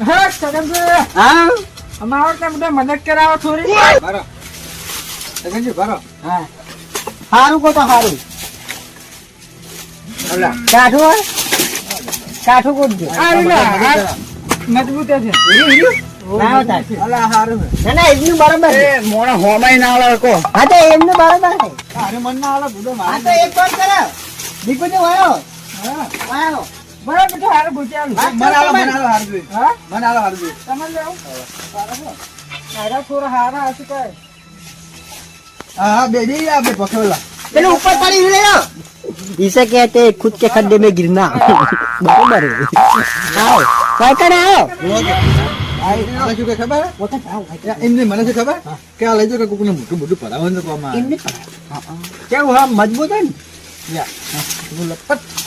હા સગનજી હા અમારો ત્યાં બધા મદદ કરાવો થોડી બરો સગનજી બરો હા સારું કહો તો સારું ઓલા કાઠું હોય કાઠું કોણ છે આ રીલા મજબૂત છે ના હોતા ઓલા હારું ના ના એમનું બરાબર છે. એ મોણા હોમાઈ ના આલે કો હા તો એમનું બરાબર છે અરે મન ના આલે બધો હા તો એક કામ કરો દીકુજી વાયો હા વાયો બરાબર તો હારે ભૂત્યા મન આલે હારું હા મન આલે હારું તમે જાઓ હારા થોડા હારા હશે કઈ હા બેડી આ બે પકડલા चलो ऊपर पड़ी हुई ले इसे कहते हैं खुद के खड्डे में गिरना बराबर है आओ काय करे आओ આ શું કે ખબર वो तो आओ એમને મને શું ખબર કે આ લઈ જો કે કોકને મોટું મોટું પડાવવાનું કોમાં इनने क्या हुआ मजबूत है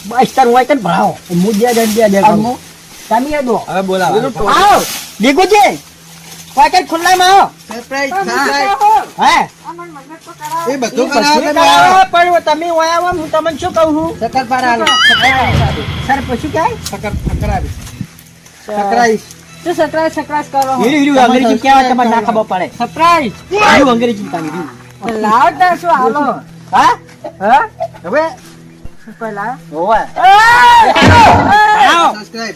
बस तर वाई कर बढ़ाओ मुझे दे दे अम्मो। कमी है दो હવે બોલાવો आओ देखो जी वाई कर खुला में आओ સરપ્રાઈઝ है અમને મદદ તો કરાવો એ બધું બધું કરાવે કરાવો, પણ તમે વાયા આવો, હું તમને શું કહું છું સકર પારા સર પછી ક્યાં સકર સકરાવી સકરાઈશ તો સકરાસ કરો હીરું અંગ્રેજી કેવા તમારે ના ખબર પડે સરપ્રાઈઝ હીરું અંગ્રેજી તાની લાવતા શું હાલો હા હા હવે કોઈ લાવ હોવે આવો સબસ્ક્રાઇબ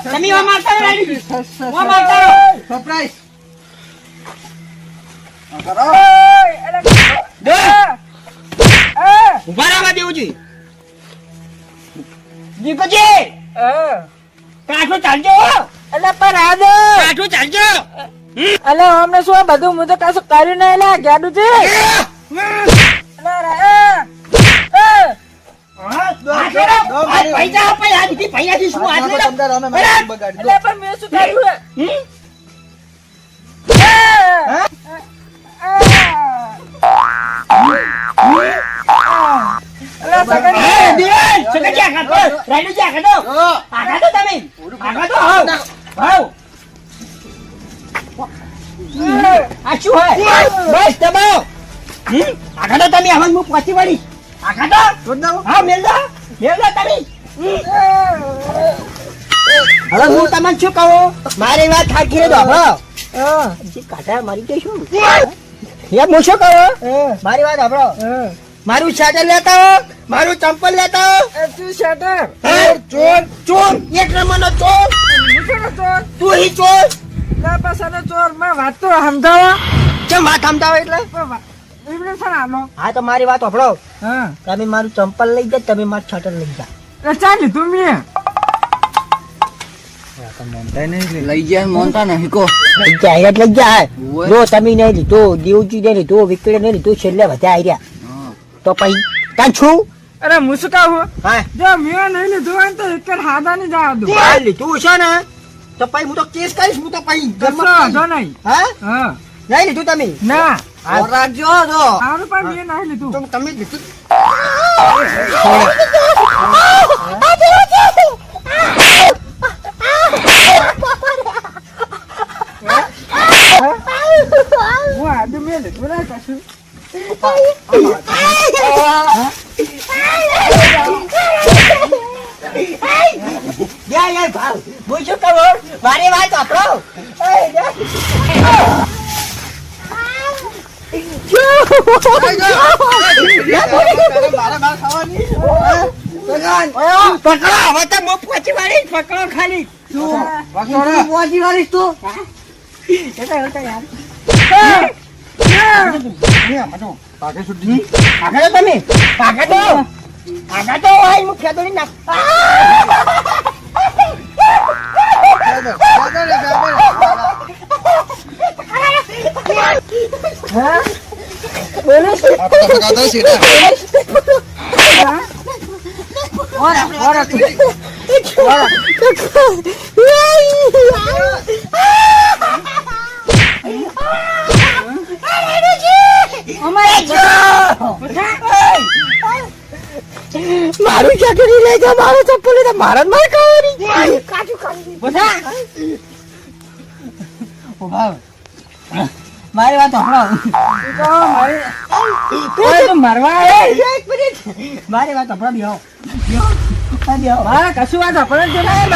તમે વા મારતા રાડી વા મારતા સરપ્રાઈઝ દે ઉભા રહેવા દેવું જોઈએ દીકુજી કાઠું ચાલજો એટલે પણ આદે કાઠું ચાલજો એટલે અમને શું આ બધું હું તો કશું કર્યું નહીં લે ગાડું છે પૈસા આપે આ દીધી પૈસાથી શું આજ તમને રમે બગાડી એટલે પણ મેં શું કર્યું હવે હું તમને શું કહું મારી વાત ખાખી દો કાઢા મારી કે શું હું શું કહું મારી વાત સાંભળો મારું શર્ટ લેતા હો મારું ચંપલ લેતા હો તું શટર ચોર ચોર એક નંબરનો ચોર તું હી ચોર પાછા ચોર માં વાત તો સમજાવો કેમ વાત સમજાવો એટલે એમને છે આનો હા તો મારી વાત સાંભળો હા તમે મારું ચંપલ લઈ જા તમે મારું શર્ટ લઈ જા ચાલ લીધું મેં લઈ જાય મોનતા નહીં કો લઈ જાય લઈ જાય જો તમે નહીં લીધું દેવજી નહીં લીધું વિકડે નહીં લીધું છેલ્લે બધા આવી રહ્યા તો પછી કાં છું અરે હું શું કહું હા જો મેં નહીં લીધું હોય ને તો એક હાદા નહીં જવા દઉં લીધું છે ને તો પછી હું તો કેસ કરીશ હું તો પછી કશો વાંધો નહીં હા હા નહીં લીધું તમે ના રાખજો તો સારું પણ મેં નહીં લીધું તમે લીધું હું આજે મેં લીધું ના કશું યાર ભાવ હું શું કહું મારી વાત સાંભળો પકડો હવે તો હું પહોંચી વાળી પકડો ખાલી પહોંચી વાળી તું પાકે છૂટી આગળ તમે આગળ તો હોય મુખ્ય તો ના બોલો પકડો સીધા મારું ચટણી લઈ જા મારું ચપ્પલ લઈ જા મારા માર ખાવાની કાચું ખાવાની બધા મારી વાત સાંભળો મરવા એક મિનિટ મારી વાત સાંભળો મારે કશું વાત આપણે જ નહીં.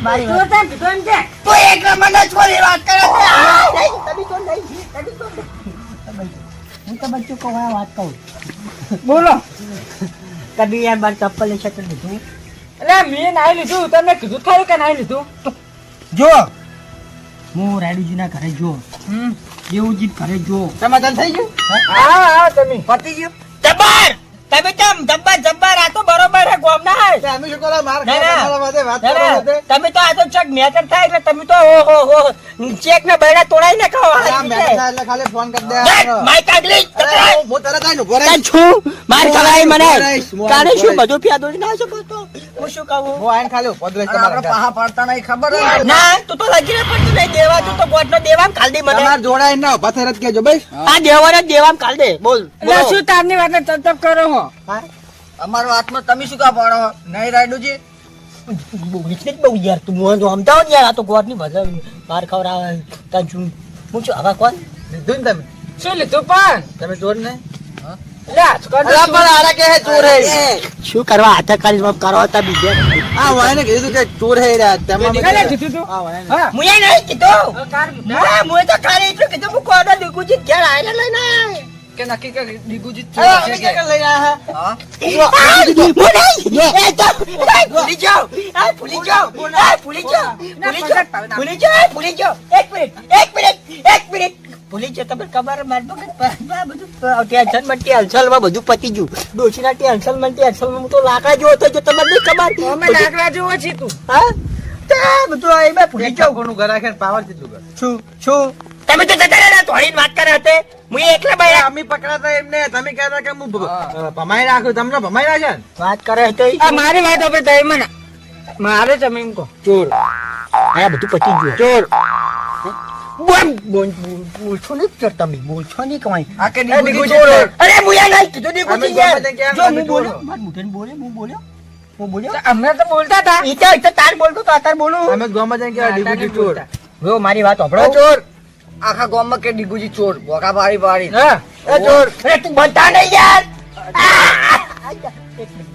મારી તું વાત તેમ કીધું એમ કે. તું એકલા મને છોડી વાત કરે છે. તમે તો નહીં. હું તો બચ્ચું કહું આ વાત કહું બોલો. કદી યાર મારે ચપ્પલ ને છત્ર લીધું એટલે મેં નાઈ લીધું, તમે કીધું ખરું કે નાઈ લીધું? જો હું રાયડુજીના ઘરે જો દેવજી ઘરે જો સમાધાન થઈ ગયું હા હા તમે પતી ગયું જબ્બર તમે કેમ જબ્બર આ તો બરોબર હે ગોમના હે અમે શું કરો માર ના, ના. ખાવા માટે વાત ના, કરો ના, તે તમે તો આ તો ચક મેટર થાય એટલે તમે તો ઓહો ચેક ને બૈડા તોડાઈ ને ખાઓ આ મેં એટલે ખાલી ફોન કરી દે માઈક આગલી અરે, હું તરત આવીને ઉભો રહીશ. છું માર ખવાય મને ઉભો રહીશ, હું કાલે ઉભો શું રહીશ. બધું ફિયાદો ના છો કરતો હું શું કહું હું આવીને ખાલી ઉભો જ રહીશ તમારા ઘરે. પડતા નહીં ખબર ના તું તો લગીને પડતું નહીં દેવા તું તો ગોટનો દેવામ કાલ દે મને તમારે જોડાઈને ના ઉભા થઈને જ કહેજો ભાઈ આ દેવાનો દેવામ કાલ દે બોલ એટલે શું તારની વાતને ચપ કરો હો? અમારો હાથમાં તમે શું કા પાડો નહીં રાયડુજી બોલીશ ને બહુ યાર તું મોં જો સમજાવો ને યાર આ તો ગોટની ભજન માર ખવડાવે તાન છું હું છું આવા કોણ લીધું ને તમે શું લીધું પણ? તમે ચોર ને એટલે આજકાલ તો અલા પણ આરા કે હે ચોર હે શું કરવા હાથે કાઢી કરો હતા બીજે આ વાયને કીધું કે ચોર હે રા તમે કને કીધું તું? આ વાયને હા. મુએ નહીં કીધું હવે કાર મૂકો. મુએ તો ખાલી એટલું કીધું હું કોને દીકુજી ઘેર આવીને લઈને આય કે નક્કી કે ડીગુજી અરે, અમે ક્યાં લઈને આયા હા ભૂલી જાઓ ભૂલી જાઓ ભૂલી જાઓ ભૂલી જાઓ ભૂલી જાઓ એક મિનિટ ભૂલી જાઓ તમને ખબર માર બધું ટેન્શન માં ટેન્શન માં બધું પતી ગયું ડોશીના ટેન્શન માં હું તો લાકડા જેવો થઈ ગયો તમને નહીં ખબર અમે લાકડા જેવો છે તું. હા તે બધું આ એમાં ભૂલી જાઓ કોનું ઘર રાખે પાવર થી તું શું તમે તો જતા રહ્યા થોડી વાત કરે હતી હું એકલા ભાઈ અમે પકડાતા એમને તમે કહેતા કે હું ભમાઈ નાખ્યું તમને ભમાઈ નાખ્યા ને? વાત કરે હતી આ મારી વાત આપણે તઈ મને મારે તમે એમ કહો. ચોર આ બધું પતી ગયું ચોર બોલશો નહીં સર તમે બોલશો નહીં કમાઈ આ કે એ ડીગુજી ડીગુજી ચોર ચોર. અરે મુયા નહીં કીધું અમે ડીગુજી ગમે યાર. તે ક્યાં જો અમે હું ચોર. બોલ્યો મારા મુઠાને બોલ્યો અમે તો બોલતા હતા. ઈ તો તાર બોલતો તો તાર બોલું અમે ગમે તે કે ડીગુજી ચોર જો મારી વાત સાંભળો ચોર આખા ગામમાં કે ડીગુજી ચોર બોકા પાડી પાડી હા. એ ચોર અરે તું બનતા નહીં યાર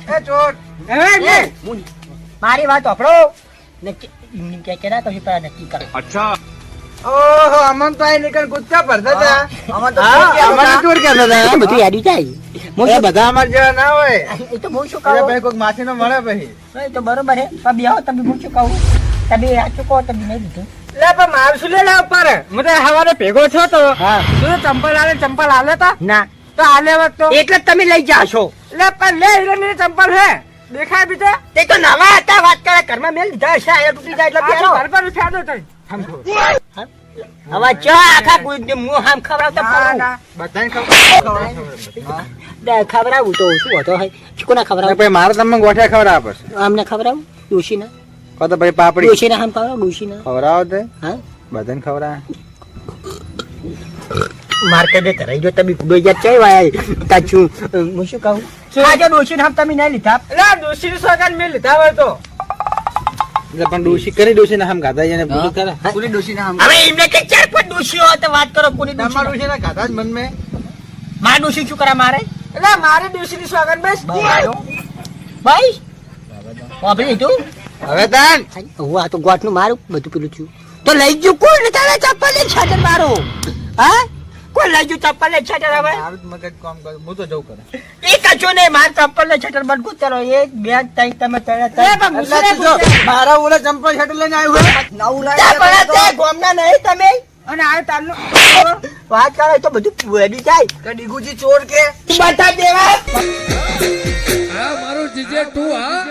એ ચોર હવે ને. મારી વાત સાંભળો નક્કી એમની કે ના તમે પેલા નક્કી કરો ઓહો અમન તો આઈ નીકળ ગુચ્ચા ભરતા હતા અમન તો હા, અમન ચોર કહેતા હતા એ બધું યાદ જાય એ બધા અમાર જેવા ના હોય એ તો હું શું એ કહું ભાઈ કોઈક માસી નો મળે પછી એ તો બરોબર હે પણ બેહો તમે હું શું કહું તમે આ ચૂકો તમે નહીં દીધું લે પણ મારું શું લે લે ઉપર હું તો સવારે ભેગો છો તો હા તું તો ચંપલ આલે તા ના તો આલે વખત તો એટલે જ તમે લઈ જાશો લે પણ લે હીરાની ચંપલ હે દેખાય બીજે તે તો નવા હતા વાત કરે ઘરમાં મેલ લીધા હશે આ તૂટી જાય એટલે આ પહેરો તો ઘર પર ફેદો થઈ હવે ચા આખા કોઈ ને મું હામ ખવડાવતા પડું. બધાને ખબર ખવડાવું તો શું હતો હે કોના ખવડાવું ભાઈ મારે તમને ગોઠિયા ખવડાવવા પડશે આમને ખવડાવું ડોશીના કહો તો ભાઈ પાપડી ડોશીના હામ ખવડાવું ડોશીના ખવડાવો તે હા બધાને ખવડાવે માર્કેટે કરાઈ જો તમે કુડો યાર ચઈ વાય તાચું હું શું કહું આજે ડોશીના હામ તમે નહીં લીધા લે દોશી સોગન મેં લીધા હોય તો એટલે પણ ડોશી કરી ડોશી ના હમ ગાધા એને પૂરું કરે પૂરી ડોશી ના હમ હવે એમને કે ચાર પાંચ ડોશીઓ હોય તો વાત કરો કોની તમારું ડોશી છે ને ગાધા જ મન મેં માર ડોશી શું કરા મારે એટલે મારે દોશી સોગન બસ ભાઈ વાપરી લીધું હવે તાન હું આ તો ગોઠનું મારું બધું પેલું થયું તો લઈ ગયું કોણ ને તારે ચપ્પલ ને છાટર મારો હા કોઈ લઈ ગયું ચપ્પલ ને છાટર હવે મારું જ મગજ કામ કરે હું તો જવું કરે એ કચો ને માર ચપ્પલ ને છાટર બંધ કરો એક બે ત્રણ તમે એ પણ મુસરે પૂછે. મારા ઓલા ચંપલ છાટ લઈને આવ્યો હે નવું ગોમના નહીં તમે અને આ તારનું વાત કરો તો બધું વેડી જાય કે ડીગુજી ચોર કે બતા દેવા આ મારું જીજે તું હા